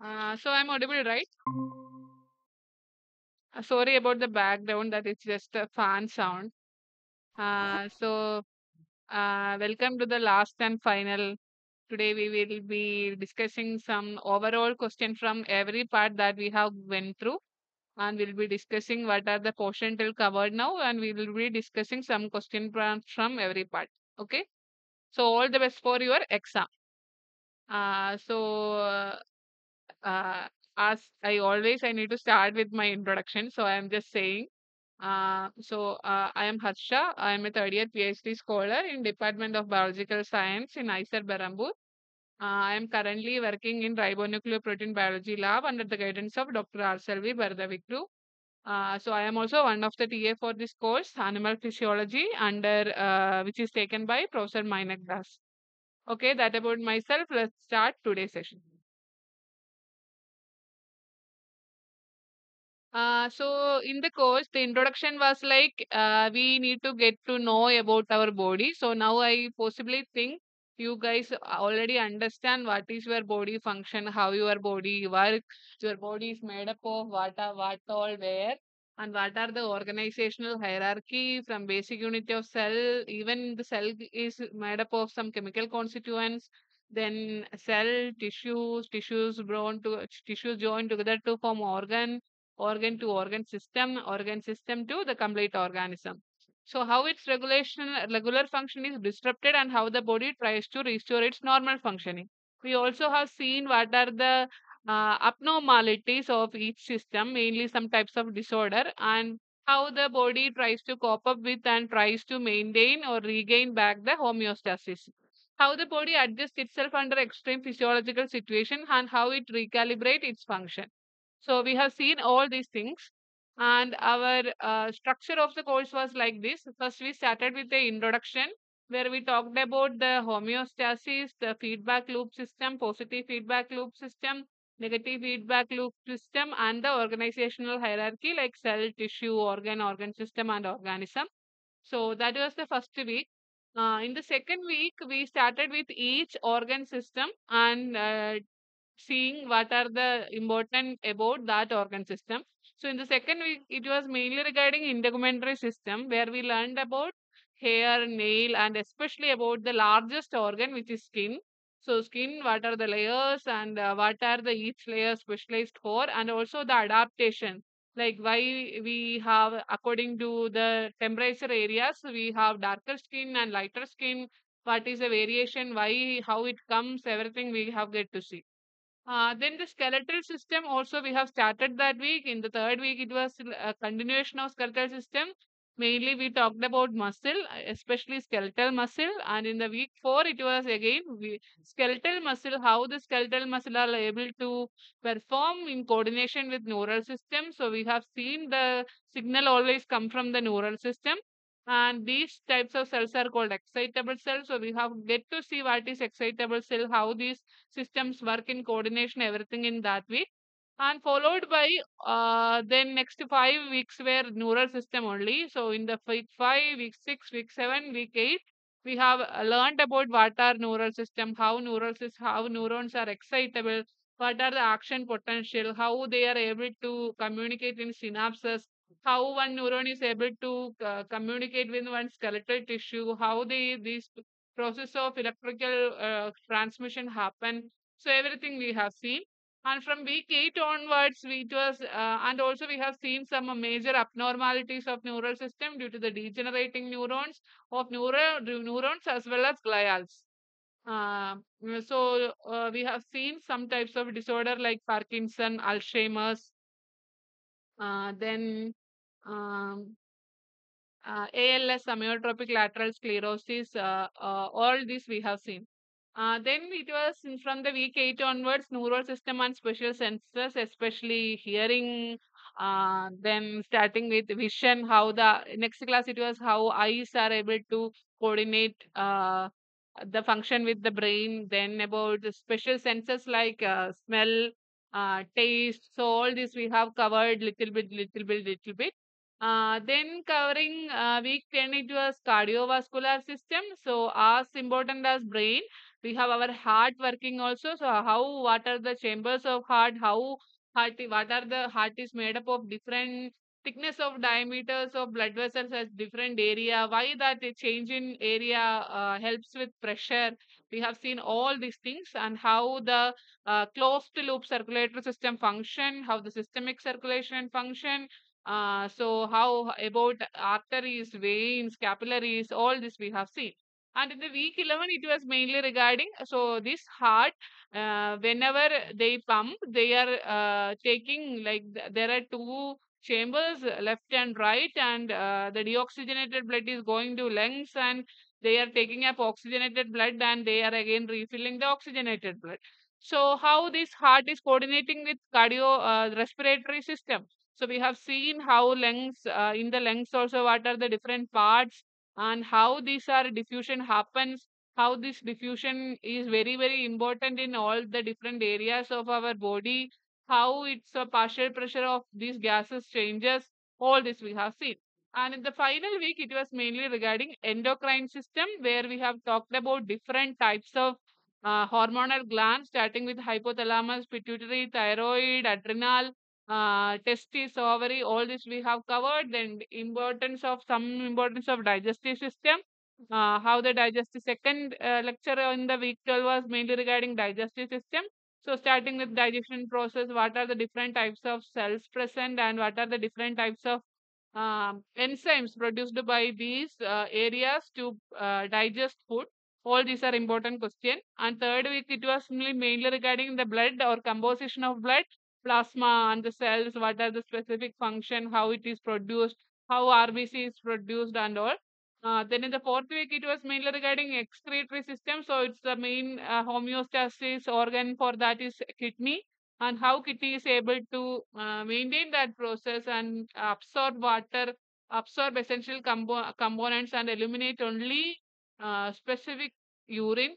So I'm audible, right? Sorry about the background, that is just a fan sound. Welcome to the last and final. Today we will be discussing some overall question from every part that we have went through, and we'll be discussing what are the portion till covered now, and we will be discussing some question from every part. Okay. So all the best for your exam. Uh, so uh, uh, as I always, I need to start with my introduction. So I am just saying. I am Harsha. I am a third year PhD scholar in Department of Biological Science in ISER Berambur. I am currently working in ribonucleoprotein biology lab under the guidance of Dr. R. Selvi Bharadavikru. I am also one of the TA for this course, Animal Physiology, under which is taken by Professor Mainak Das. Okay, that about myself. Let's start today's session. In the course, the introduction was like we need to get to know about our body. So now I possibly think you guys already understand what is your body function, how your body works, your body is made up of what all where, and what are the organizational hierarchy from basic unit of cell. Even the cell is made up of some chemical constituents. Then cell tissues tissues join together to form organ to organ system to the complete organism. So how its regular function is disrupted and how the body tries to restore its normal functioning. We also have seen what are the abnormalities of each system, mainly some types of disorder, and how the body tries to cope up with and tries to maintain or regain back the homeostasis. How the body adjusts itself under extreme physiological situation and how it recalibrate its function. So we have seen all these things, and our structure of the course was like this. First, we started with the introduction where we talked about the homeostasis, the feedback loop system, positive feedback loop system, negative feedback loop system, and the organizational hierarchy like cell, tissue, organ system, and organism. So that was the first week. In the second week, we started with each organ system and seeing what are the important about that organ system. So in the second week, it was mainly regarding integumentary system where we learned about hair, nail, and especially about the largest organ, which is skin. So skin, what are the layers and what are the each layer specialized for, and also the adaptation. Like why we have, according to the temperature areas, we have darker skin and lighter skin. What is the variation? Why? How it comes? Everything we have get to see. Then the skeletal system also we have started that week. In the third week, it was a continuation of skeletal system. Mainly, we talked about muscle, especially skeletal muscle. And in the week four, it was again skeletal muscle, how the skeletal muscle are able to perform in coordination with neural system. So we have seen the signal always come from the neural system. And these types of cells are called excitable cells. So we have get to see what is excitable cell, how these systems work in coordination, everything in that week. And followed by then next 5 weeks were neural system only. So in the week 5, week 6, week 7, week 8, we have learned about what are neural system, how neurons are excitable, what are the action potential, how they are able to communicate in synapses, how one neuron is able to communicate with one skeletal tissue, how these process of electrical transmission happen. So everything we have seen. And from week 8 onwards, and also we have seen some major abnormalities of neural system due to the degenerating neurons as well as glials. We have seen some types of disorder like Parkinson, Alzheimer's, then um, ALS, amyotrophic lateral sclerosis, all this we have seen. Then it was from the week 8 onwards, neural system and special senses, especially hearing. Then starting with vision, how the next class it was how eyes are able to coordinate the function with the brain. Then about the special senses like smell, taste. So all this we have covered little bit. Then covering week 10, it was cardiovascular system. So as important as brain, We have our heart working also. So how, what are the chambers of heart? How heart, what are the heart is made up of different thickness of diameters of blood vessels as different area. Why that a change in area helps with pressure. We have seen all these things, and how the closed loop circulatory system function, how the systemic circulation function. So how about arteries, veins, capillaries, all this we have seen. And in the week 11, it was mainly regarding, so this heart, whenever they pump, they are taking, like, there are two chambers, left and right, and the deoxygenated blood is going to lungs, and they are taking up oxygenated blood, and they are again refilling the oxygenated blood. So how this heart is coordinating with cardio respiratory system. So we have seen how lungs, in the lungs also, what are the different parts, and how these are diffusion happens, how this diffusion is very very important in all the different areas of our body, how it's a partial pressure of these gases changes, all this we have seen. And in the final week, it was mainly regarding endocrine system, where we have talked about different types of hormonal glands, starting with hypothalamus, pituitary, thyroid, adrenal, testes, ovary, all this we have covered. Then importance of, some importance of digestive system, how the digestive, second lecture in the week 12 was mainly regarding digestive system. So starting with digestion process, what are the different types of cells present, and what are the different types of enzymes produced by these areas to digest food. All these are important question. And third week, it was mainly regarding the blood or composition of blood, plasma and the cells, what are the specific function, how it is produced, how RBC is produced, and all. Then in the fourth week, it was mainly regarding excretory system. So it's the main homeostasis organ for that is kidney, and how kidney is able to maintain that process and absorb water, absorb essential components, and eliminate only specific urine.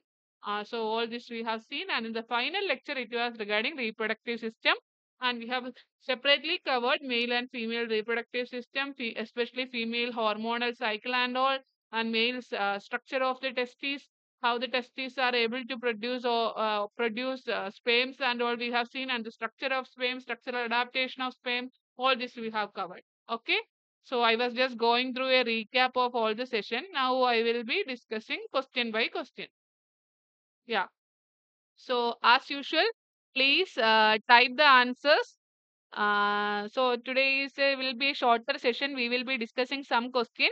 So all this we have seen, and in the final lecture, it was regarding reproductive system, and we have separately covered male and female reproductive system, especially female hormonal cycle and all, and male's structure of the testes, how the testes are able to produce or produce sperms and all we have seen, and the structure of sperm, structural adaptation of sperm, all this we have covered. Okay. So I was just going through a recap of all the session. Now I will be discussing question by question. Yeah. So as usual, please type the answers. So today will be a shorter session. We will be discussing some question.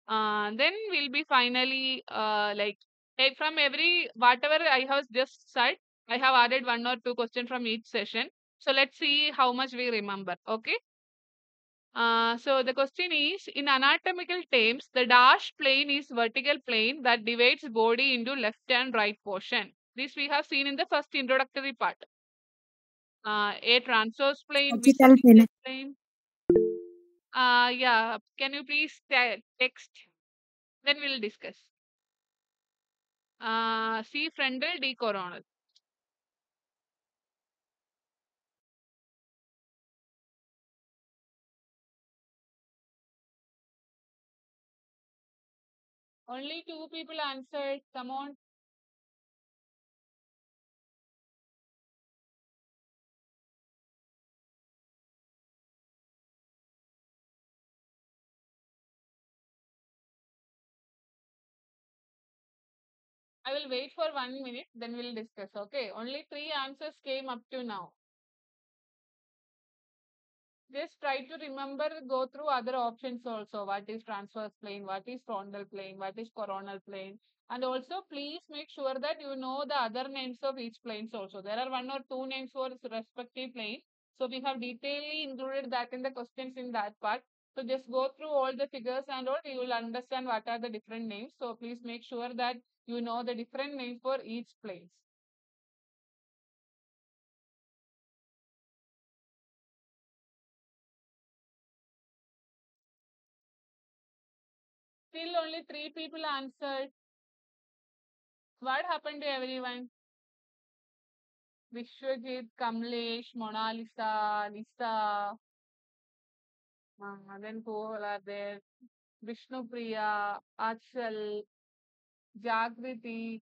Then we'll be finally from every whatever I have just said, I have added one or two questions from each session. So let's see how much we remember. Okay. So the question is, in anatomical terms, the dash plane is vertical plane that divides body into left and right portion. This we have seen in the first introductory part. A transverse plane, Sagittal vicillated plane. plane. Yeah, can you please text? Then we'll discuss. C frontal, D coronal. Only two people answered. Come on. I will wait for 1 minute, then we'll discuss. Okay. Only three answers came up to now. Just try to remember, go through other options also. What is transverse plane? What is frontal plane? What is coronal plane? And also, please make sure that you know the other names of each planes also. There are one or two names for respective plane. So we have detailedly included that in the questions in that part. So just go through all the figures and all, you will understand what are the different names. So please make sure that you know the different names for each planes. Still only three people answered. What happened to everyone? Vishwajit, Kamlesh, Mona Lisa, Lisa, then who all are there? Vishnu Priya, Achal, Jagriti,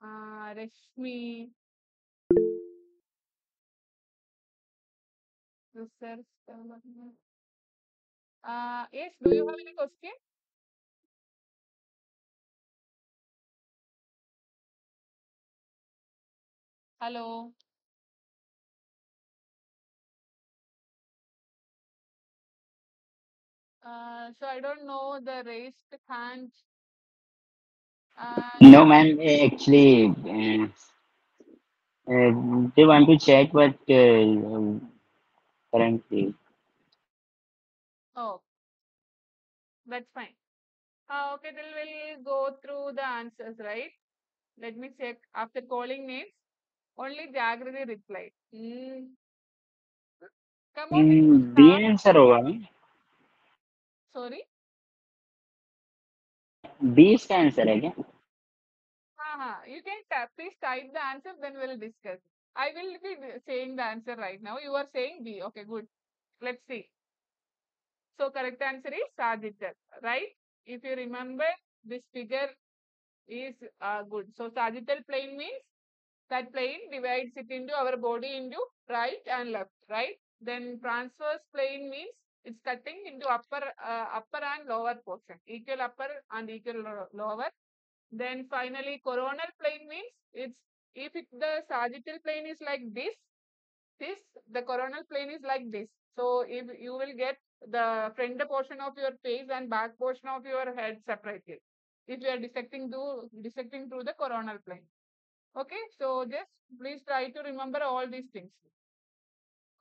Rashmi, research development. Yes, do you have any question? Hello. So I don't know the raised hand. Uh, No, ma'am. Actually, they want to check, but currently, oh, that's fine. Okay, then we'll go through the answers, right? Let me check. After calling names, only Jagrati replied. Come on, we can B start. answer होगा ना? Sorry. B इसका answer है क्या? You can please type the answer, then we'll discuss. I will be saying the answer right now. You are saying B. Okay, good. Let's see. So correct answer is Sagittal, right? If you remember, this figure is good. So sagittal plane means that plane divides it into our body into right and left, right? Then transverse plane means it's cutting into upper and lower portion, equal upper and equal lower. Then finally coronal plane means it's if the sagittal plane is like this the coronal plane is like this. So if you will get the front portion of your face and back portion of your head separated if you are dissecting through the coronal plane. Okay, so just please try to remember all these things.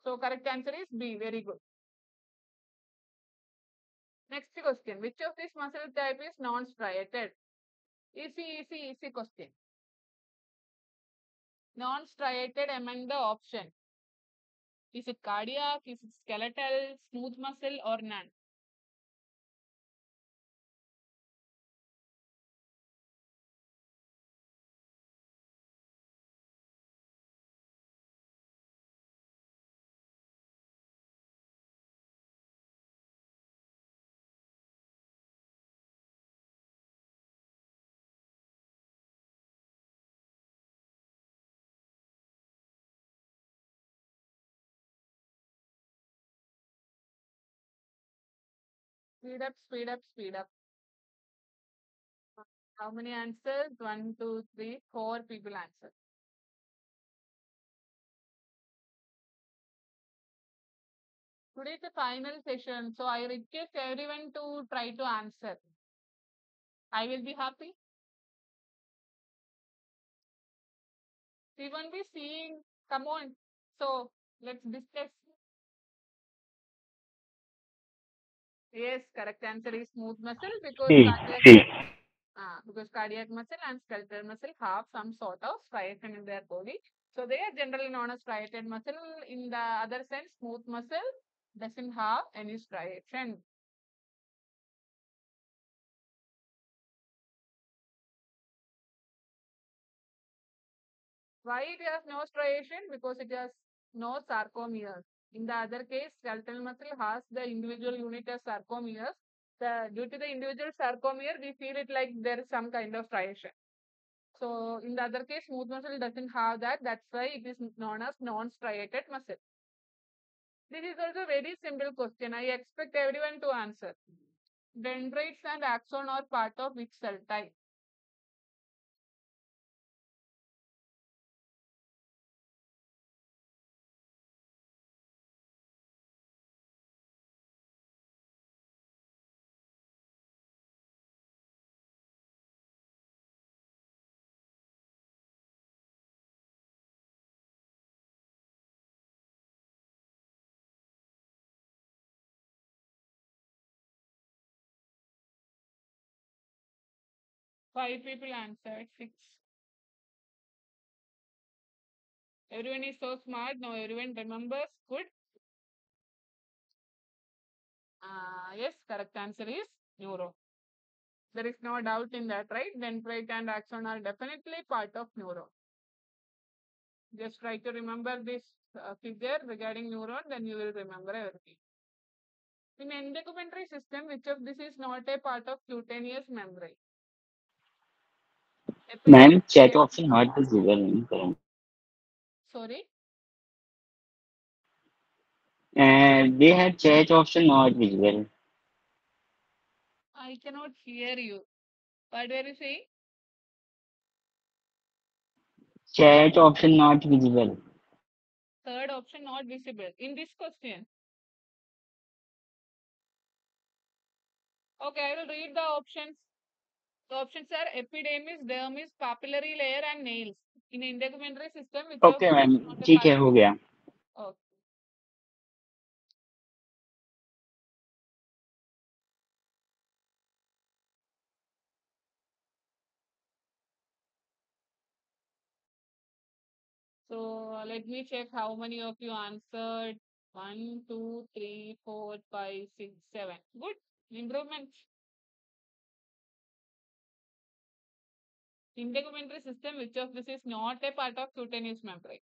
So correct answer is B. Very good. Next question: which of these muscle type is non-striated? Easy question. Non-striated among the option: is it cardiac, is it skeletal, smooth muscle, or none? Speed up, speed up, speed up. How many answers? One, two, three, four people answered. Today is the final session, so I request everyone to try to answer. I will be happy. We won't be seeing. Come on. So let's discuss. Yes, correct answer is smooth muscle C. C. because cardiac muscle and skeletal muscle have some sort of striation in their body. So they are generally known as striated muscle. In the other sense, smooth muscle doesn't have any striation. Why it has no striation? Because it has no sarcomeres. In the other case, skeletal muscle has the individual unit as sarcomeres. Due to the individual sarcomere, we feel it like there is some kind of striation. So in the other case, smooth muscle doesn't have that. That's why it is known as non-striated muscle. This is also a very simple question. I expect everyone to answer. Dendrites and axon are part of which cell type? Five people answered. Six. Everyone is so smart. Now everyone remembers. Good. Yes, correct answer is neuro. There is no doubt in that, right? Dendrite and axon are definitely part of neuro. Just try to remember this figure regarding neuron, then you will remember everything. In endocumentary system, which of this is not a part of cutaneous membrane? Ma'am, Epidermis chat layer. option not visible in current. Sorry, And they have chat option not visible. I cannot hear you. What were you saying? Chat option not visible. Third option not visible in this question. Okay, I will read the options. The options are epidermis, dermis, papillary layer, and nails. In integumentary system, which of Okay, this is ma'am not a ठीक part है of? हो गया. Okay. So let me check how many of you answered. One, two, three, four, five, six, seven. Good. Improvement. Integumentary system, which of this is not a part of cutaneous membrane?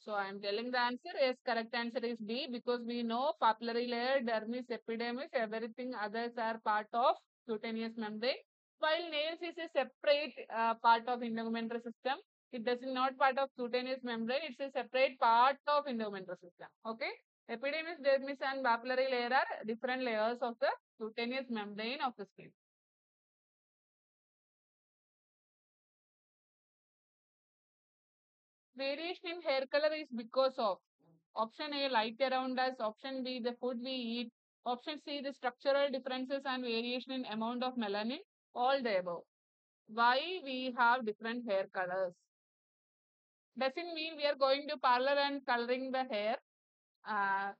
So I am telling the answer. Yes, correct answer is B, because we know papillary layer, dermis, epidermis, everything others are part of cutaneous membrane. While nails is a separate part of integumentary system. It does not part of cutaneous membrane. It's a separate part of integumentary system. Okay. Epidermis, dermis, and papillary layer are different layers of the cutaneous membrane of the skin. Variation in hair color is because of option A, light around us, option B, the food we eat, option C, the structural differences and variation in amount of melanin, all the above. Why we have different hair colors? Doesn't mean we are going to parlor and coloring the hair.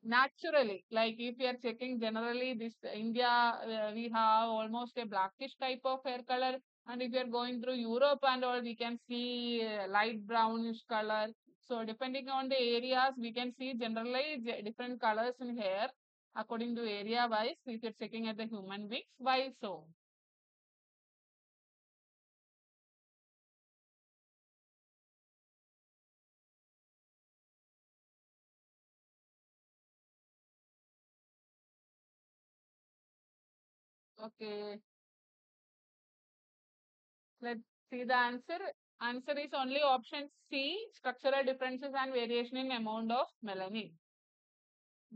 Naturally, like if you are checking generally this India, we have almost a blackish type of hair color, and if you are going through Europe and all, we can see light brownish color. So depending on the areas, we can see generally different colors in hair according to area wise. If you're checking at the human beings, why so? Okay, let's see the answer. Answer is only option C, structural differences and variation in amount of melanin.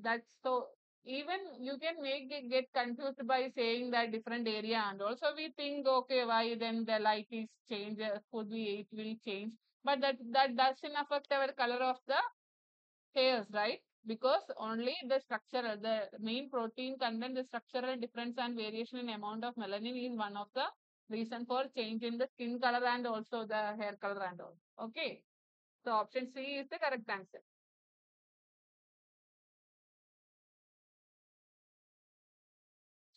That's so even you can make it get confused by saying that different area, and also we think okay, why then the light is change, food we eat will change, but that doesn't affect our color of the hairs, right? Because only the structural, the main protein content, the structural difference and variation in amount of melanin is one of the reason for change in the skin color and also the hair color and all. Okay, so option C is the correct answer.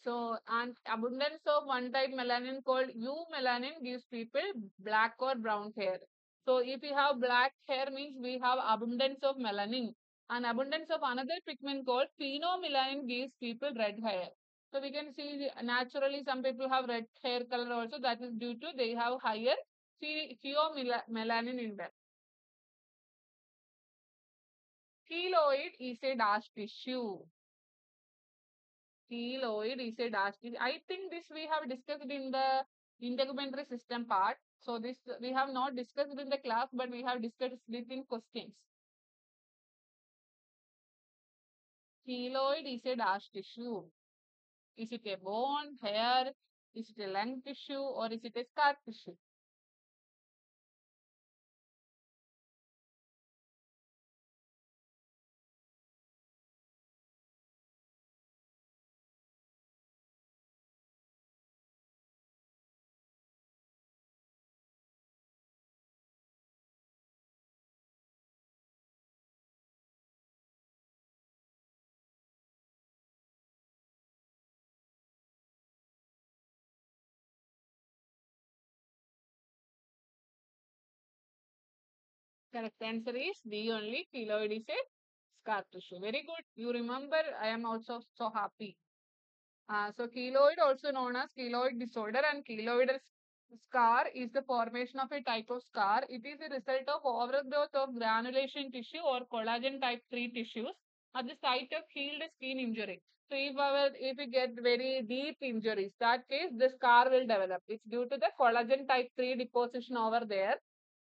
So, and abundance of one type melanin called eumelanin gives people black or brown hair. So, if we have black hair means we have abundance of melanin. And abundance of another pigment called phenomelanin gives people red hair. So, we can see naturally some people have red hair color also. That is due to they have higher phenomelanin in them. Keloid is a dark tissue. Keloid is a dash. I think this we have discussed in the integumentary system part. So this we have not discussed in the class, but we have discussed it in questions. Keloid is a dash tissue. Is it a bone, hair? Is it a lung tissue or is it a scar tissue? Correct answer is D only. Keloid is a scar tissue. Very good. You remember, I am also so happy. So keloid, also known as keloid disorder and keloid scar, is the formation of a type of scar. It is a result of overgrowth of granulation tissue or collagen type 3 tissues at the site of healed skin injury. So if we get very deep injuries, that case the scar will develop. It's due to the collagen type 3 deposition over there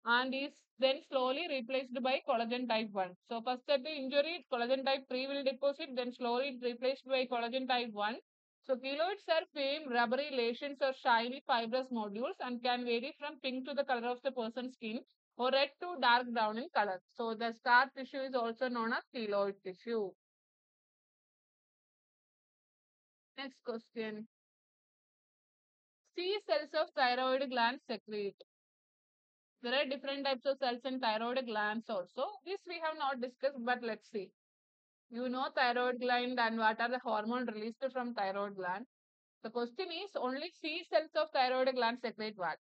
and is then slowly replaced by collagen type 1. So first at the injury, collagen type 3 will deposit, then slowly replaced by collagen type 1. So keloids are firm, rubbery lesions or shiny fibrous nodules and can vary from pink to the color of the person's skin or red to dark brown in color. So the scar tissue is also known as keloid tissue. Next question. C cells of thyroid glands secrete. There are different types of cells in thyroid glands also. This we have not discussed, but let's see. You know thyroid gland and what are the hormone released from thyroid gland. The question is only C cells of thyroid gland secrete what?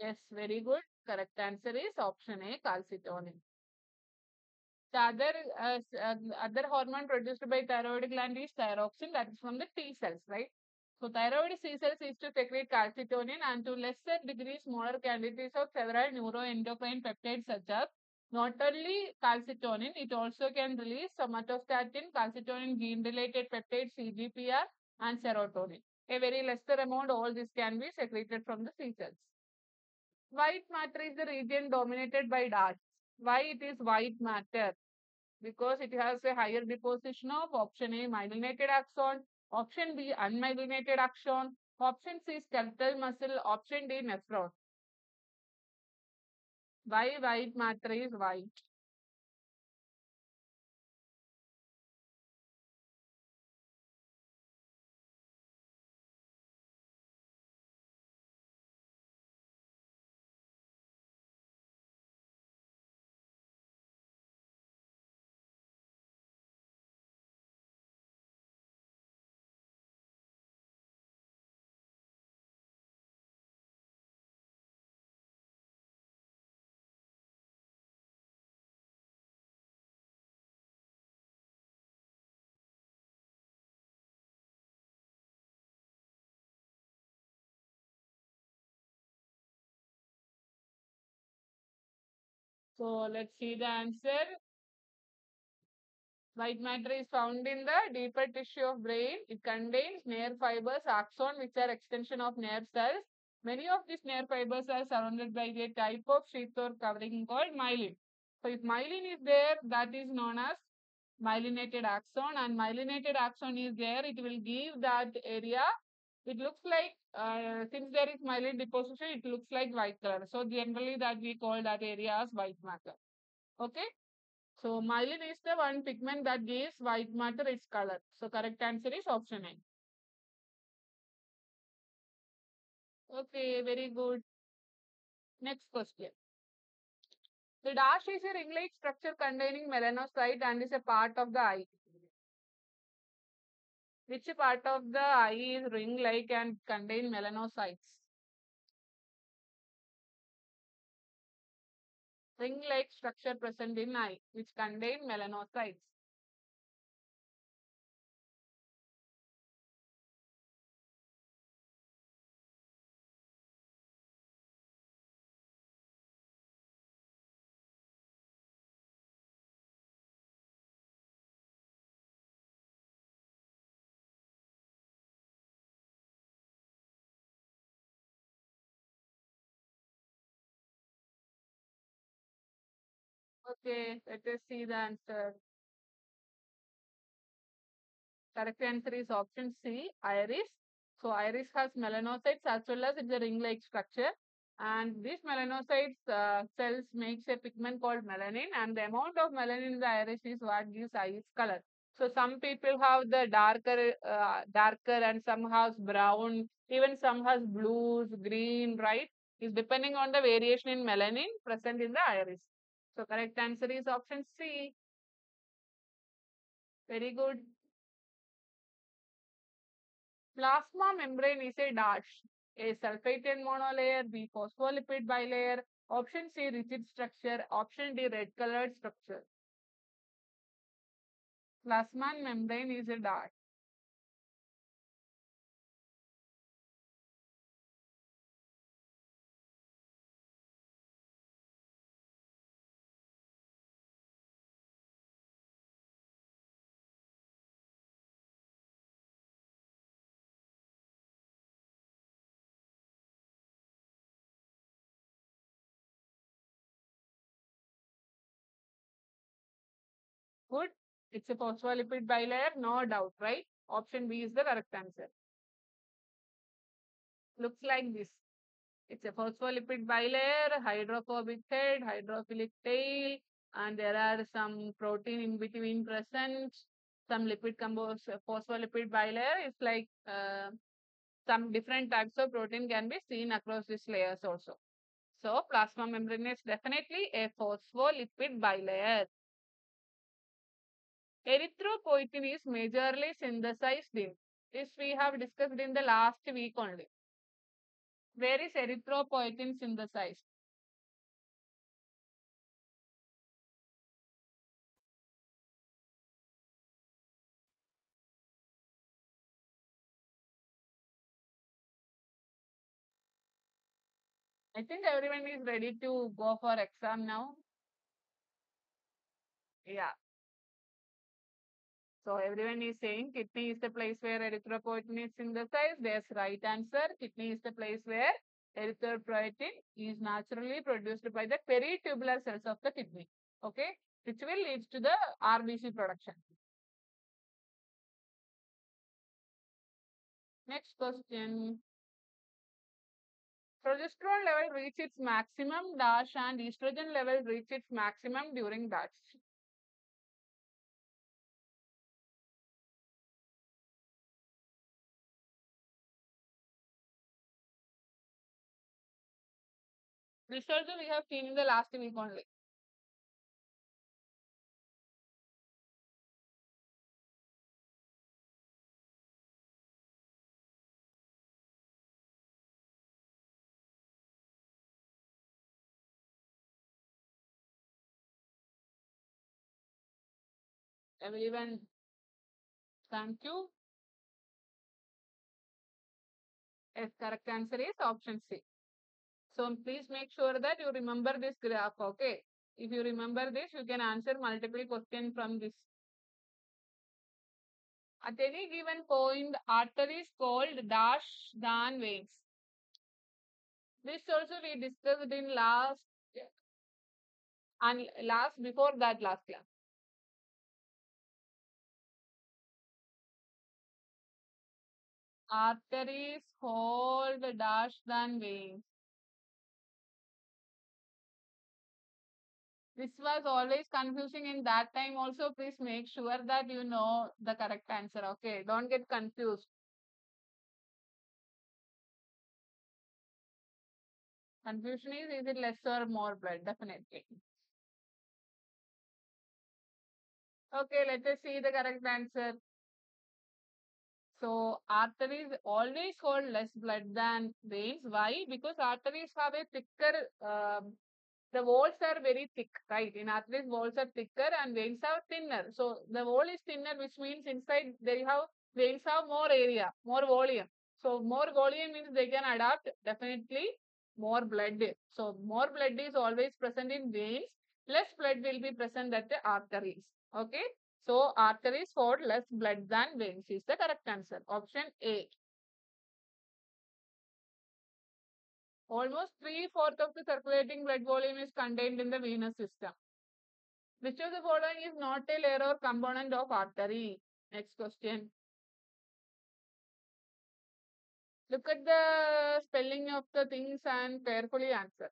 Yes, very good. Correct answer is option A, calcitonin. The other hormone produced by thyroid gland is thyroxine, that is from the T cells, right? So thyroid C cells is to secrete calcitonin and to lesser degree smaller quantities of several neuroendocrine peptides such as not only calcitonin, it also can release somatostatin, calcitonin gene related peptides CGPR and serotonin. A very lesser amount, all this can be secreted from the C cells. White matter is the region dominated by dark. Why it is white matter? Because it has a higher deposition of option A myelinated axon, option B unmyelinated axon, option C skeletal muscle, option D nephron. Why white matter is white? So let's see the answer. White matter is found in the deeper tissue of brain. It contains nerve fibers, axon, which are extension of nerve cells. Many of these nerve fibers are surrounded by a type of sheath or covering called myelin. So if myelin is there, that is known as myelinated axon, and myelinated axon is there, it will give that area. It looks like, since there is myelin deposition, it looks like white color. So generally that we call that area as white matter. Okay. So myelin is the one pigment that gives white matter its color. So correct answer is option A. Okay, very good. Next question. The dash is a ring-like structure containing melanocyte and is a part of the eye. Which part of the eye is ring-like and contain melanocytes? Ring-like structure present in eye, which contain melanocytes. Okay, let us see the answer. Correct answer is option C, iris. So iris has melanocytes as well as it's a ring-like structure. And these melanocytes cells makes a pigment called melanin, and the amount of melanin in the iris is what gives eye its color. So some people have the darker, and some has brown, even some has blues, green, right? Is depending on the variation in melanin present in the iris. So correct answer is option C. Very good. Plasma membrane is a dash. A sulfated monolayer, B phospholipid bilayer. Option C rigid structure. Option D red colored structure. Plasma membrane is a dash. Good. It's a phospholipid bilayer, no doubt, right? Option B is the correct answer. Looks like this. It's a phospholipid bilayer, hydrophobic head, hydrophilic tail, and there are some protein in between present. Some lipid composed phospholipid bilayer is like some different types of protein can be seen across these layers also. So plasma membrane is definitely a phospholipid bilayer. Erythropoietin is majorly synthesized in. This we have discussed in the last week only. Where is erythropoietin synthesized? I think everyone is ready to go for exam now. Yeah. So everyone is saying kidney is the place where erythropoietin is synthesized. There's right answer. Kidney is the place where erythropoietin is naturally produced by the peritubular cells of the kidney. Okay, which will lead to the RBC production. Next question. Progesterone level reach its maximum dash and estrogen level reach its maximum during dash. This also we have seen in the last week only. Everyone, thank you. Yes, correct answer is option C. So please make sure that you remember this graph, okay? If you remember this, you can answer multiple questions from this. At any given point, artery is called dash than veins. This also we discussed in last and last before that last class. Arteries called dash than veins. This was always confusing in that time also. Please make sure that you know the correct answer. Okay, don't get confused. Confusion is it less or more blood? Definitely. Okay, let us see the correct answer. So arteries always hold less blood than veins. Why? Because arteries have a thicker the walls are very thick, right? In arteries, walls are thicker and veins are thinner. So the wall is thinner, which means inside they have veins have more area, more volume. So more volume means they can adapt definitely more blood. So more blood is always present in veins. Less blood will be present at the arteries. Okay. So arteries hold less blood than veins is the correct answer. Option A. Almost 3/4 of the circulating blood volume is contained in the venous system. Which of the following is not a layer or component of artery? Next question. Look at the spelling of the things and carefully answer.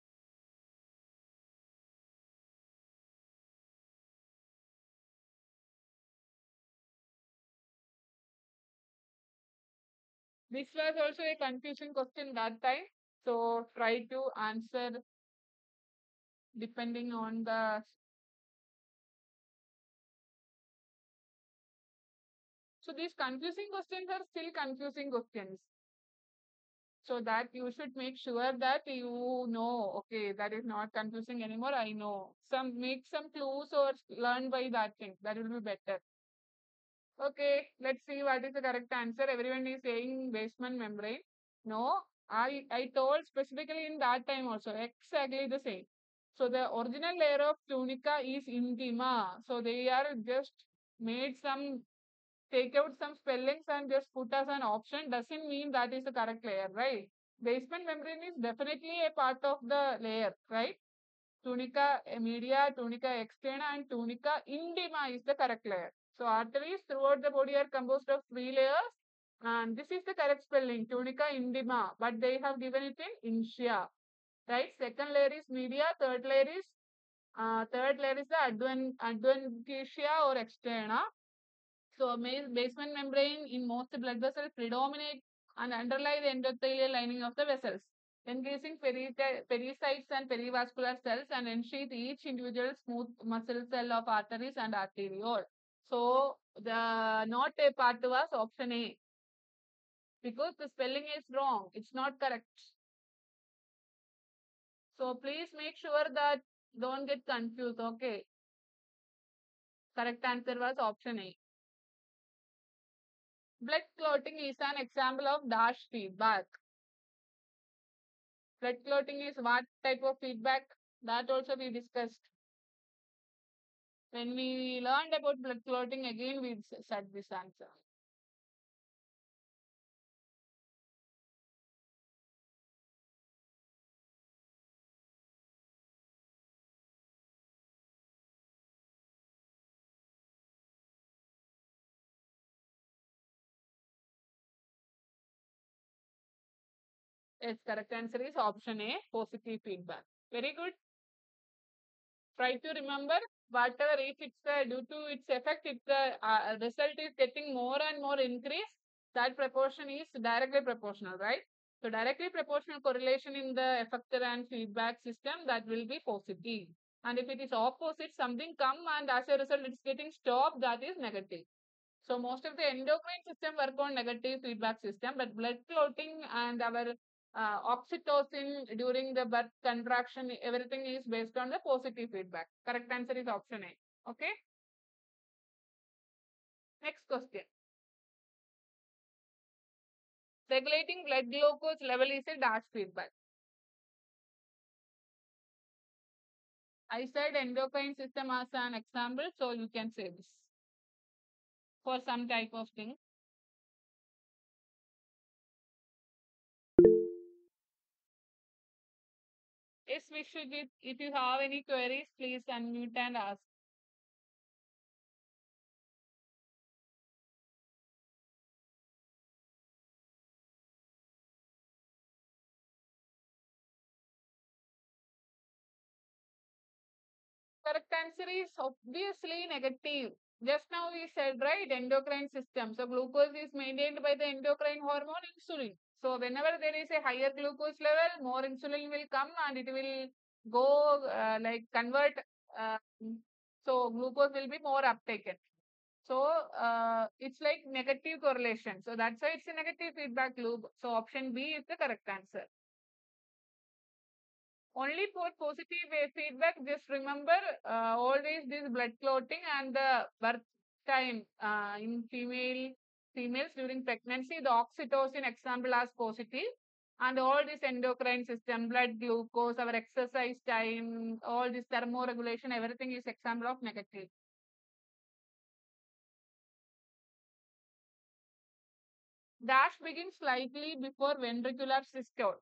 This was also a confusing question that time. So try to answer depending on the So these confusing questions are still confusing questions. So that you should make sure that you know, okay, that is not confusing anymore. I know. Make some clues or learn by that thing. That will be better. Okay, let's see what is the correct answer. Everyone is saying basement membrane. No, I told specifically in that time also exactly the same. So the original layer of tunica is intima. So they are just made some take out some spellings and just put as an option doesn't mean that is the correct layer, right? Basement membrane is definitely a part of the layer, right? Tunica media, tunica externa, and tunica intima is the correct layer. So arteries throughout the body are composed of three layers, and this is the correct spelling, tunica intima, but they have given it in intia, right? Second layer is media, third layer is the adventitia or externa. So basement membrane in most blood vessels predominate and underlie the endothelial lining of the vessels, encasing pericytes and perivascular cells and ensheath each individual smooth muscle cell of arteries and arteriole. So the not a part was option A because the spelling is wrong. It's not correct. So please make sure that don't get confused. Okay. Correct answer was option A. Blood clotting is an example of dash feedback. Blood clotting is what type of feedback? That also we discussed. When we learned about blood clotting, again we said this answer. Yes, correct answer is option A, positive feedback. Very good. Try to remember whatever if it's due to its effect, if the result is getting more and more increase, that proportion is directly proportional, right? So directly proportional correlation in the effector and feedback system, that will be positive. And if it is opposite, something come and as a result it's getting stopped, that is negative. So most of the endocrine system work on negative feedback system, but blood clotting and our oxytocin during the birth contraction, everything is based on the positive feedback. Correct answer is option A. Okay. Next question. Regulating blood glucose level is a dash feedback. I said endocrine system as an example, so you can say this for some type of thing. Yes, Vishwajit, if you have any queries, please unmute and ask. Correct answer is obviously negative. Just now we said, right, endocrine system. So glucose is maintained by the endocrine hormone insulin. So whenever there is a higher glucose level, more insulin will come and it will go like convert. Uh, so glucose will be more uptaken. So it's like negative correlation. So that's why it's a negative feedback loop. So option B is the correct answer. Only for positive feedback, just remember always this blood clotting and the birth time in females during pregnancy, the oxytocin example as positive, and all this endocrine system, blood glucose, our exercise time, all this thermoregulation, everything is example of negative. Dash begins slightly before ventricular systole.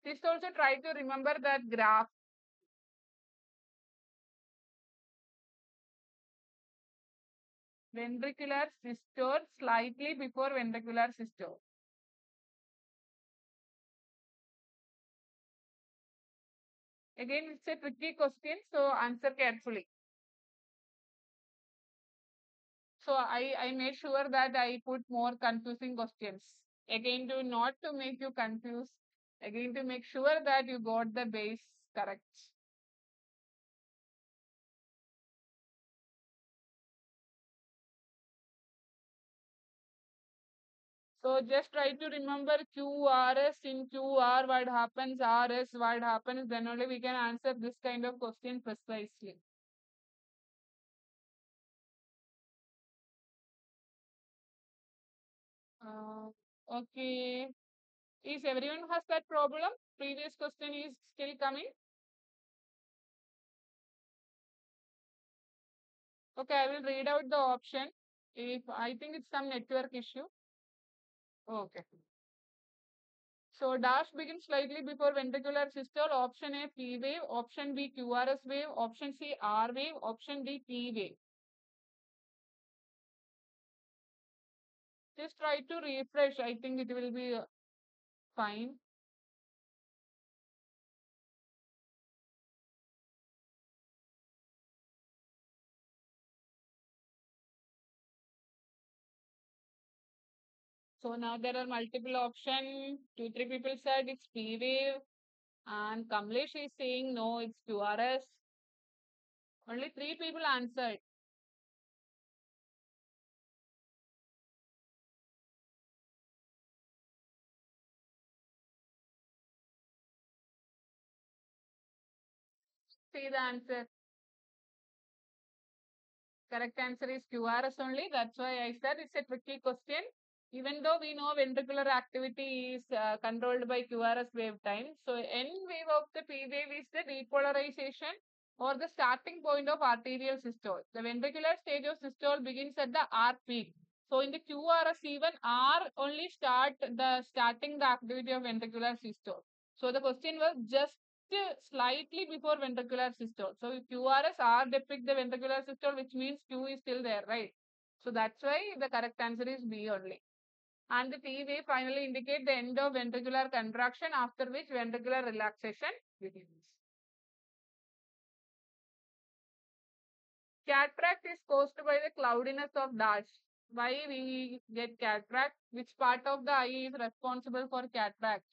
This also try to remember that graph. Ventricular systole slightly before ventricular systole. Again, it's a tricky question, so answer carefully. So I made sure that I put more confusing questions. Again, to not to make you confused. Again, to make sure that you got the base correct. So just try to remember QRS in QR, what happens, RS, what happens, then only we can answer this kind of question precisely. Uh, okay. Is everyone has that problem? Previous question is still coming. Okay, I will read out the option. If I think it's some network issue. Okay. So dash begins slightly before ventricular systole. Option A P wave, option B QRS wave, option C R wave, option D T wave. Just try to refresh. I think it will be fine. So now there are multiple options. Two, three people said it's P wave, and Kamlesh is saying no, it's QRS. Only three people answered. See the answer. Correct answer is QRS only. That's why I said it's a tricky question. Even though we know ventricular activity is controlled by QRS wave time. So N wave of the P wave is the depolarization or the starting point of arterial systole. The ventricular stage of systole begins at the R peak. So in the QRS even R only starting the activity of ventricular systole. So the question was just slightly before ventricular systole. So if QRS R depict the ventricular systole, which means Q is still there, right? So that's why the correct answer is B only. And the T wave finally indicate the end of ventricular contraction, after which ventricular relaxation begins. Cataract is caused by the cloudiness of dash. Why we get cataract? Which part of the eye is responsible for cataract?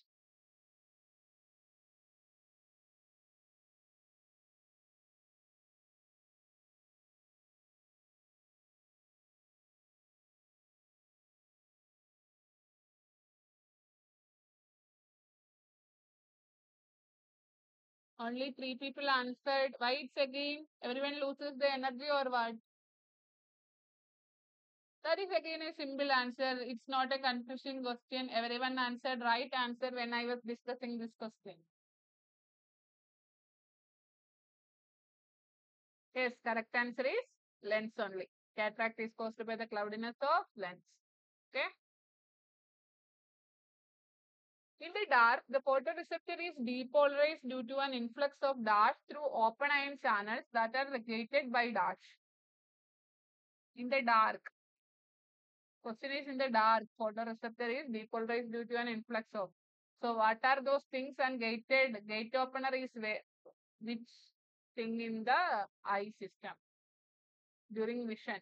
Only three people answered. Why it's again? Everyone loses the energy or what? That is again a simple answer. It's not a confusing question. Everyone answered right answer when I was discussing this question. Yes, correct answer is lens only. Cataract is caused by the cloudiness of lens. Okay. In the dark, the photoreceptor is depolarized due to an influx of dash through open ion channels that are regulated by dash. In the dark, question is in the dark, photoreceptor is depolarized due to an influx of. So what are those things? And gate opener is where, which thing in the eye system during vision?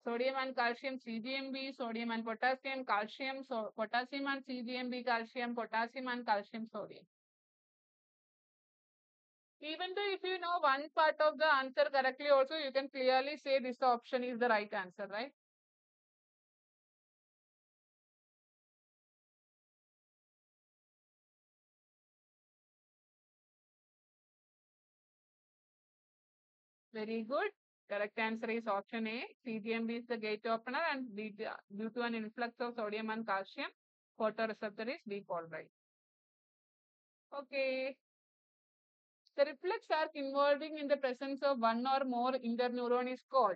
Sodium and calcium CGMB, sodium and potassium, calcium, so potassium and CGMB, calcium, potassium and calcium, sodium. Even though if you know one part of the answer correctly also, you can clearly say this option is the right answer, right? Very good. Correct answer is option A. CGMB is the gate opener and due to an influx of sodium and calcium, photoreceptor is depolarized. Okay. The reflex arc involving in the presence of one or more interneuron is called.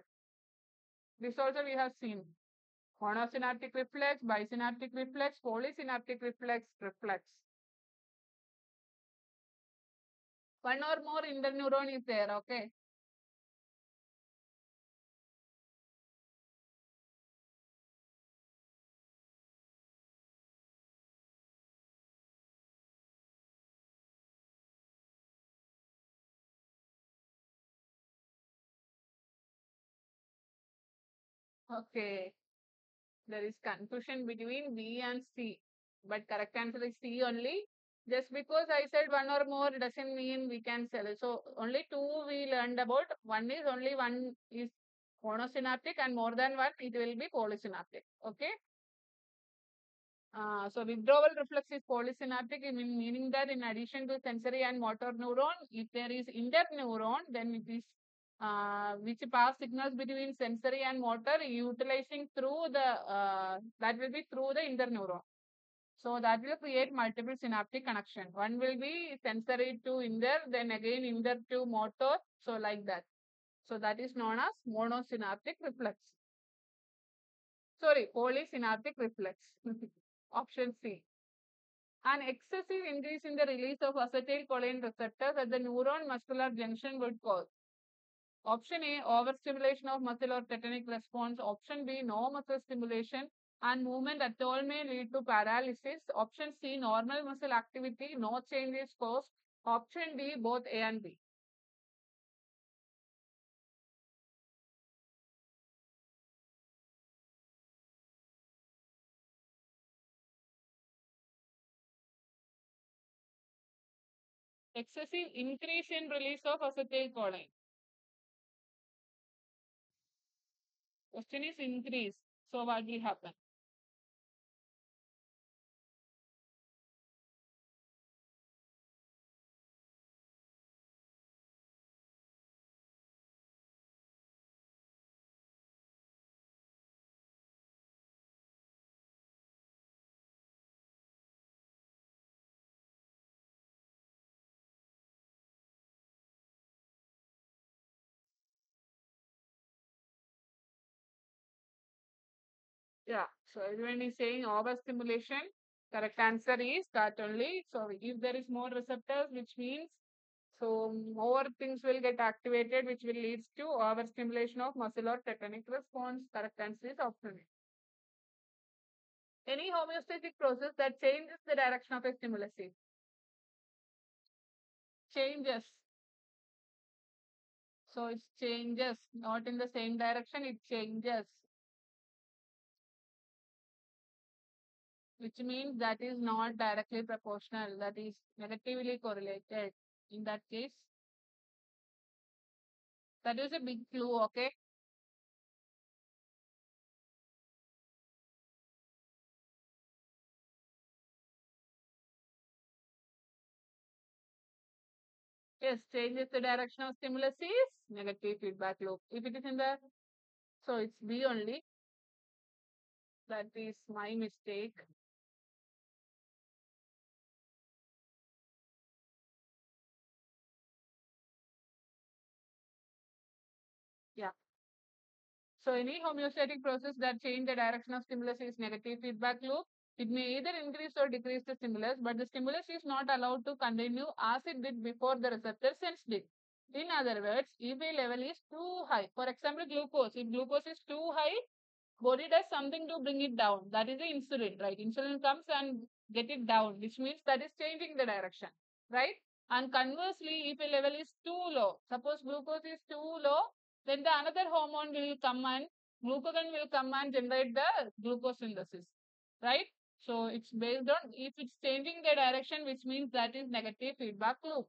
This also we have seen. Monosynaptic reflex, bisynaptic reflex, polysynaptic reflex, reflex. One or more interneuron is there, okay? Okay. There is confusion between B and C. But correct answer is C only. Just because I said one or more doesn't mean we can sell it. So only two we learned about. One is only one is monosynaptic and more than one it will be polysynaptic. Okay. So withdrawal reflex is polysynaptic, meaning that in addition to sensory and motor neuron, if there is interneuron, then it is which pass signals between sensory and motor utilizing through the that will be through the interneuron. So that will create multiple synaptic connection. One will be sensory to inter, then again inter to motor. So like that. So that is known as monosynaptic reflex. Sorry, polysynaptic reflex. Option C. An excessive increase in the release of acetylcholine receptors at the neuron muscular junction would cause. Option A, overstimulation of muscle or tetanic response. Option B, no muscle stimulation and movement at all may lead to paralysis. Option C, normal muscle activity, no change is caused. Option D, both A and B. Excessive increase in release of acetylcholine. Question is increase. So what will happen? Yeah. So everyone is saying overstimulation. Correct answer is that only. So if there is more receptors, which means so more things will get activated, which will lead to overstimulation of muscle or tetanic response. Correct answer is option A. Any homeostatic process that changes the direction of a stimulus is changes. So it changes, not in the same direction, it changes, which means that is not directly proportional, that is negatively correlated. In that case, that is a big clue, okay? Yes, changes the direction of stimulus is negative feedback loop. If it is in the, so it's B only. That is my mistake. Yeah. So any homeostatic process that change the direction of stimulus is negative feedback loop. It may either increase or decrease the stimulus, but the stimulus is not allowed to continue as it did before the receptor sensed it. In other words, if a level is too high, for example, glucose, if glucose is too high, body does something to bring it down. That is the insulin, right? Insulin comes and get it down, which means that is changing the direction, right? And conversely, if a level is too low, suppose glucose is too low, then the another hormone will come and glucagon will come and generate the glucose synthesis, right? So it's based on if it's changing the direction, which means that is negative feedback loop.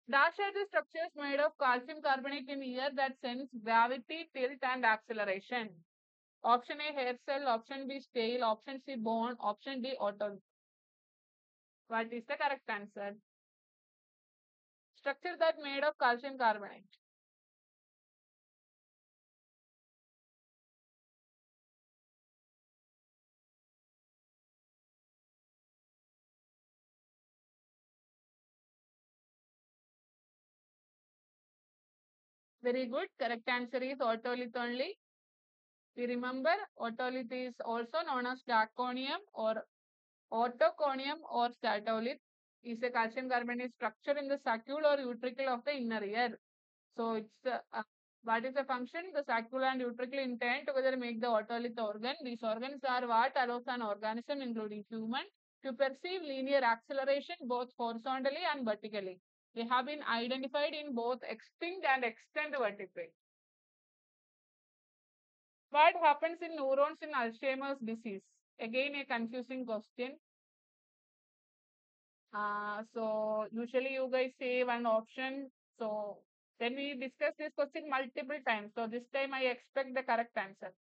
Dash are the structures made of calcium carbonate in air that sends gravity, tilt, and acceleration. Option A, hair cell. Option B, scale. Option C, bone. Option D, auto. What is the correct answer? Structure that made of calcium carbonate. Very good. Correct answer is otolith only. We remember otolith is also known as staconium or autoconium or statolith. Is a calcium carbonate structure in the saccule or utricle of the inner ear. So it's what is the function? The saccule and utricle in turn together make the otolith organ. These organs are what allows an organism, including human, to perceive linear acceleration both horizontally and vertically. They have been identified in both extinct and extant vertebrates. What happens in neurons in Alzheimer's disease? Again, a confusing question. So usually you guys say one option. So then we discuss this question multiple times. So this time I expect the correct answer.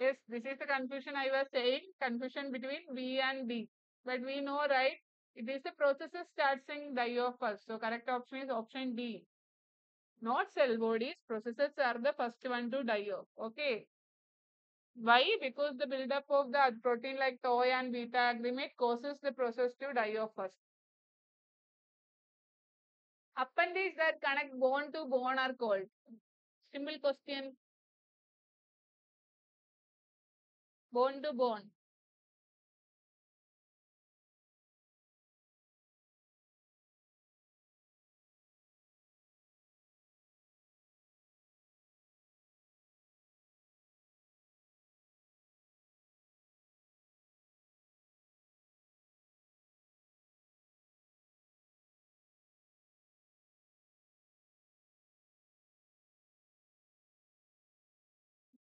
Yes, this is the confusion I was saying, confusion between V and D. But we know, right? It is the processes starts in die first. So correct option is option D. Not cell bodies, processes are the first one to die off. Okay. Why? Because the buildup of the protein like tau and beta aggregate causes the process to die off first. Appendages that connect bone to bone are called. Simple question. Bone to bone.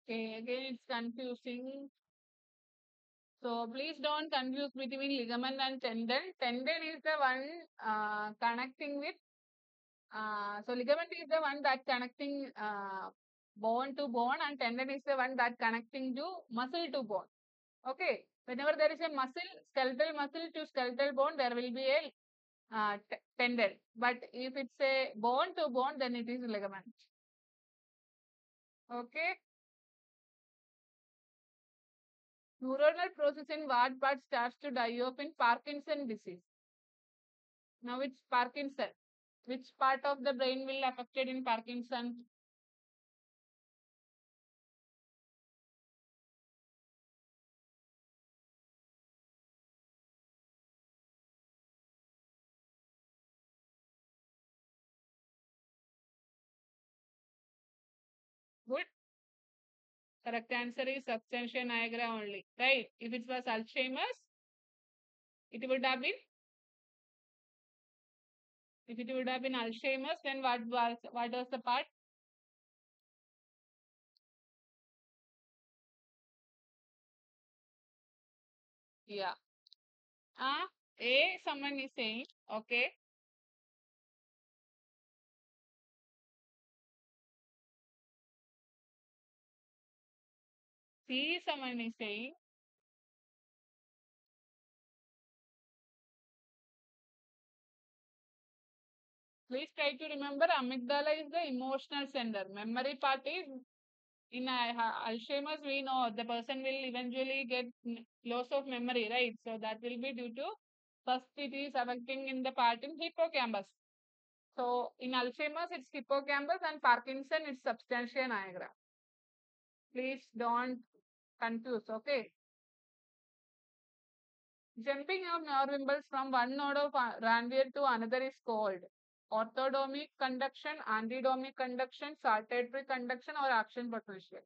Okay, again it's confusing. So please don't confuse between ligament and tendon. Tendon is the one connecting with. So ligament is the one that connecting bone to bone, and tendon is the one that connecting to muscle to bone. Okay. Whenever there is a muscle, skeletal muscle to skeletal bone, there will be a tendon. But if it's a bone to bone, then it is ligament. Okay. Neuronal process in what part starts to die off in Parkinson disease? Now it's Parkinson. Which part of the brain will affected in Parkinson? Good. Correct answer is substantia nigra only. Right. If it was Alzheimer's, it would have been. If it would have been Alzheimer's, then what was the part? Yeah. A someone is saying, okay. C someone is saying, please try to remember amygdala is the emotional center. Memory part is in Alzheimer's, we know the person will eventually get loss of memory, right? So that will be due to first it is affecting in the part in hippocampus. So in Alzheimer's, it's hippocampus, and Parkinson, it's substantia nigra. Please don't confuse, okay? Jumping of nerve impulse from one node of Ranvier to another is called orthodomic conduction, antidomic conduction, saltatory conduction, or action potential.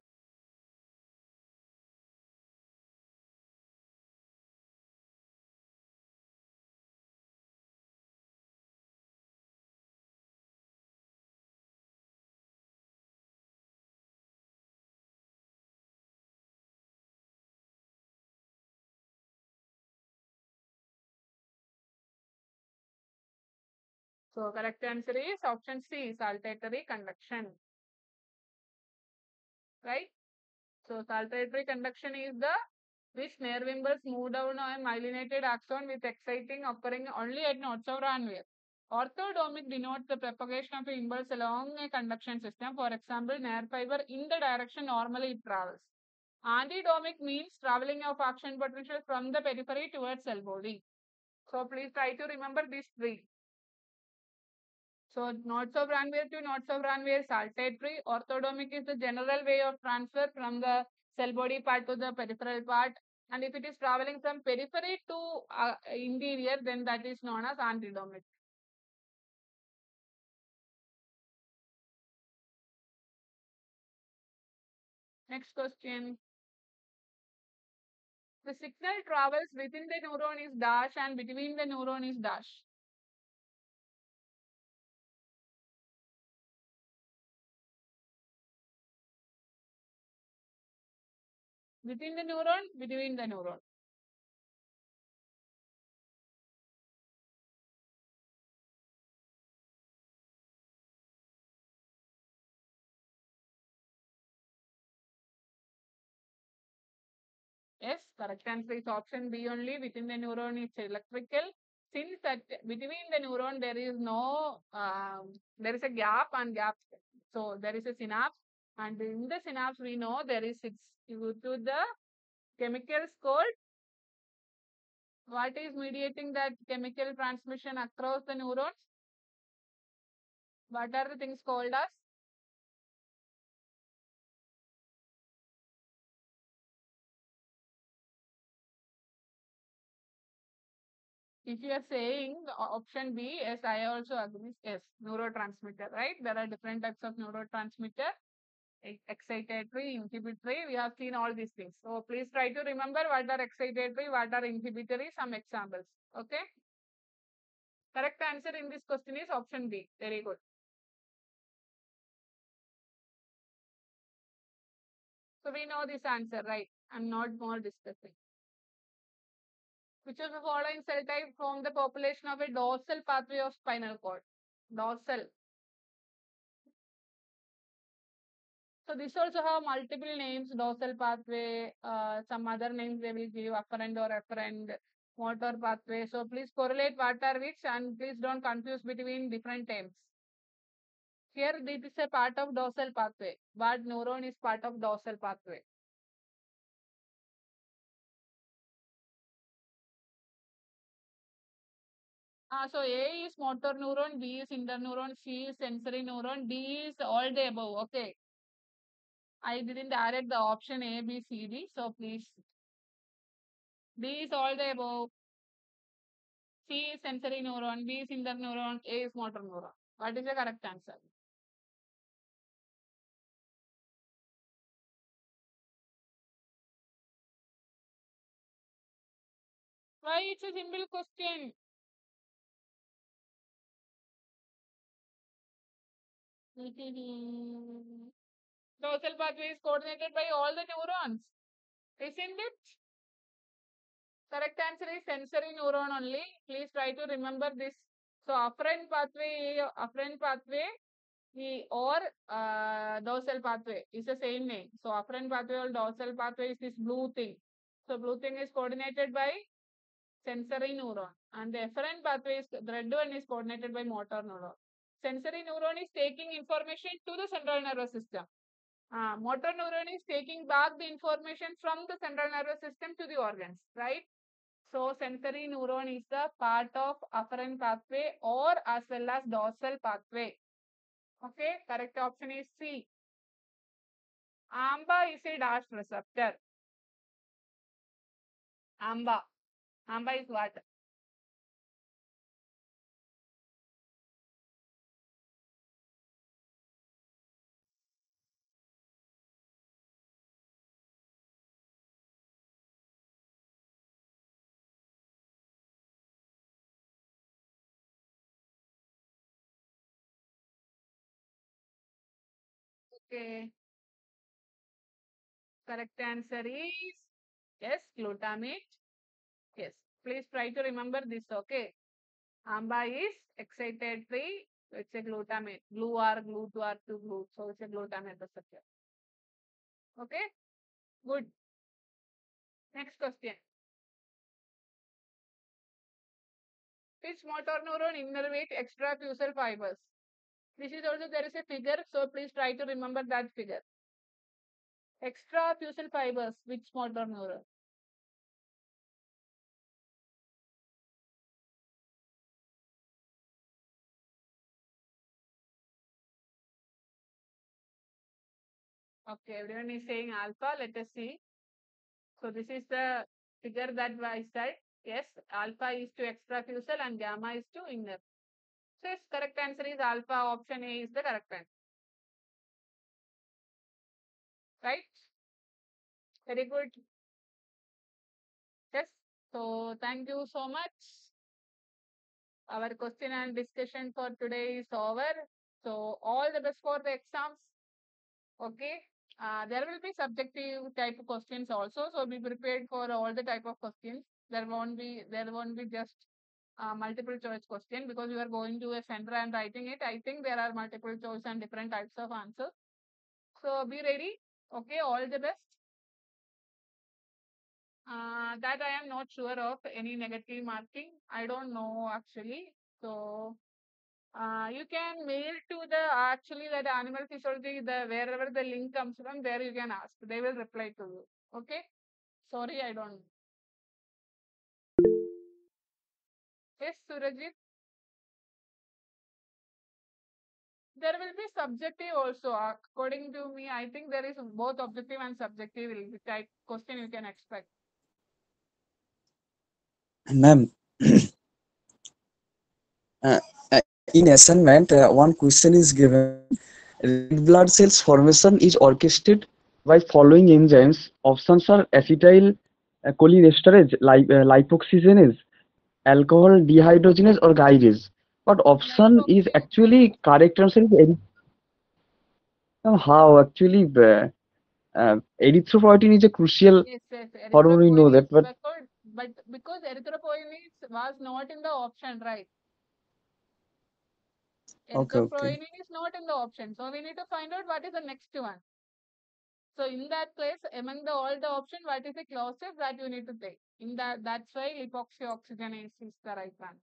So correct answer is option C, saltatory conduction. Right? So saltatory conduction is the which nerve impulse move down a myelinated axon with exciting occurring only at nodes of Ranvier. Orthodomic denotes the propagation of impulse along a conduction system. For example, nerve fiber in the direction normally it travels. Antidomic means traveling of action potential from the periphery towards cell body. So please try to remember these three. So nodes of Ranvier to nodes of Ranvier, saltatory. Orthodomic is the general way of transfer from the cell body part to the peripheral part. And if it is traveling from periphery to interior, then that is known as antidomic. Next question. The signal travels within the neuron is dash and between the neuron is dash. Within the neuron, between the neuron. Yes, correct answer is option B only. Within the neuron is electrical. Since that between the neuron there is no, there is a gap and gap. So there is a synapse, and in the synapse we know there is it's due to the chemicals called, what is mediating that chemical transmission across the neurons? What are the things called as? If you are saying option B, yes, I also agree. Yes, neurotransmitter, right? There are different types of neurotransmitter, excitatory, inhibitory. We have seen all these things. So please try to remember what are excitatory, what are inhibitory, some examples. Okay. Correct answer in this question is option B. Very good. So we know this answer, right? I'm not more discussing. Which of the following cell type form the population of a dorsal pathway of spinal cord? Dorsal. So this also have multiple names, dorsal pathway, some other names they will give, afferent or afferent, motor pathway. So please correlate what are which and please don't confuse between different terms. Here this is a part of dorsal pathway. What neuron is part of dorsal pathway? So A is motor neuron, B is interneuron, C is sensory neuron, D is all the above. Okay. I didn't add the option A, B, C, D. So please, D is all the above. C is sensory neuron, B is interneuron, A is motor neuron. What is the correct answer? Why it's a simple question? Dorsal pathway is coordinated by all the neurons, isn't it? Correct answer is sensory neuron only. Please try to remember this. So afferent pathway or dorsal pathway is the same name. So afferent pathway or dorsal pathway is this blue thing. So blue thing is coordinated by sensory neuron, and the efferent pathway is the red one is coordinated by motor neuron. Sensory neuron is taking information to the central nervous system. Motor neuron is taking back the information from the central nervous system to the organs, right? So sensory neuron is the part of afferent pathway or as well as dorsal pathway. Okay, correct option is C. AMBA is a dash receptor. AMBA. AMBA is what? Okay, correct answer is yes, glutamate. Yes, please try to remember this. Okay, AMBA is excitatory. It's a glutamate. Glue R, glue to R to glue. So it's a glutamate receptor. Okay, good. Next question. Which motor neuron innervate extrafusal fibers? This is also there is a figure, so please try to remember that figure. Extrafusal fibers, which motor neuron? Okay, everyone is saying alpha. Let us see. So this is the figure that I said. Yes, alpha is to extrafusal and gamma is to inner. So yes, correct answer is alpha. Option A is the correct answer. Right? Very good. Yes. So thank you so much. Our question and discussion for today is over. So all the best for the exams. Okay. There will be subjective type of questions also. So be prepared for all the type of questions. There won't be just multiple choice question because you are going to a center and writing it. I think there are multiple choice and different types of answers. So be ready. Okay. All the best. That I am not sure of any negative marking. I don't know actually. So you can mail to the actually that animal physiology, the wherever the link comes from, there you can ask. They will reply to you. Okay. Sorry, I don't. Yes, Surajit. There will be subjective also. According to me, I think there is both objective and subjective type question you can expect. Ma'am, uh, in assignment, one question is given. Red blood cells formation is orchestrated by following enzymes. Options are acetyl cholinesterase, lipoxygenase, alcohol dehydrogenase, or gyrase. But option is Lipoxy. actually correct answer is how actually erythropoietin is a crucial Yes, yes, hormone. We know erythropoietin that, is but but because erythropoietin was not in the option, right? okay, okay. Erythropoietin is not in the option, so we need to find out what is the next one. So in that case, among the all the option, what is the closest that you need to take? In that's why lipoxy-oxygenase is the right one.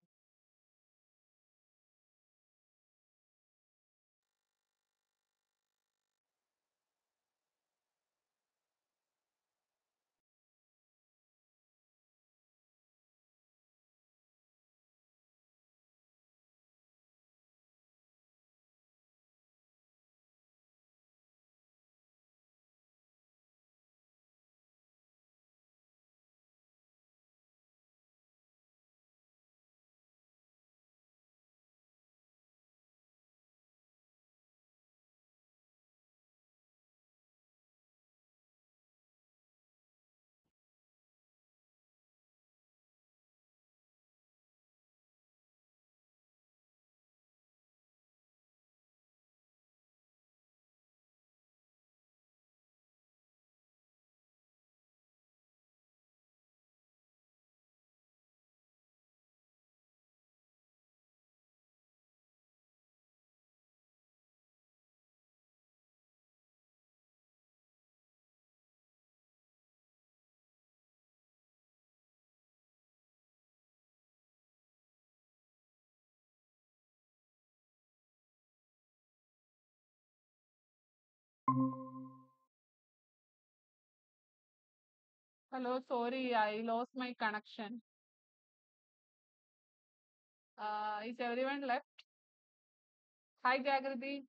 Hello, sorry, I lost my connection. Is everyone left? Hi, Jagrati.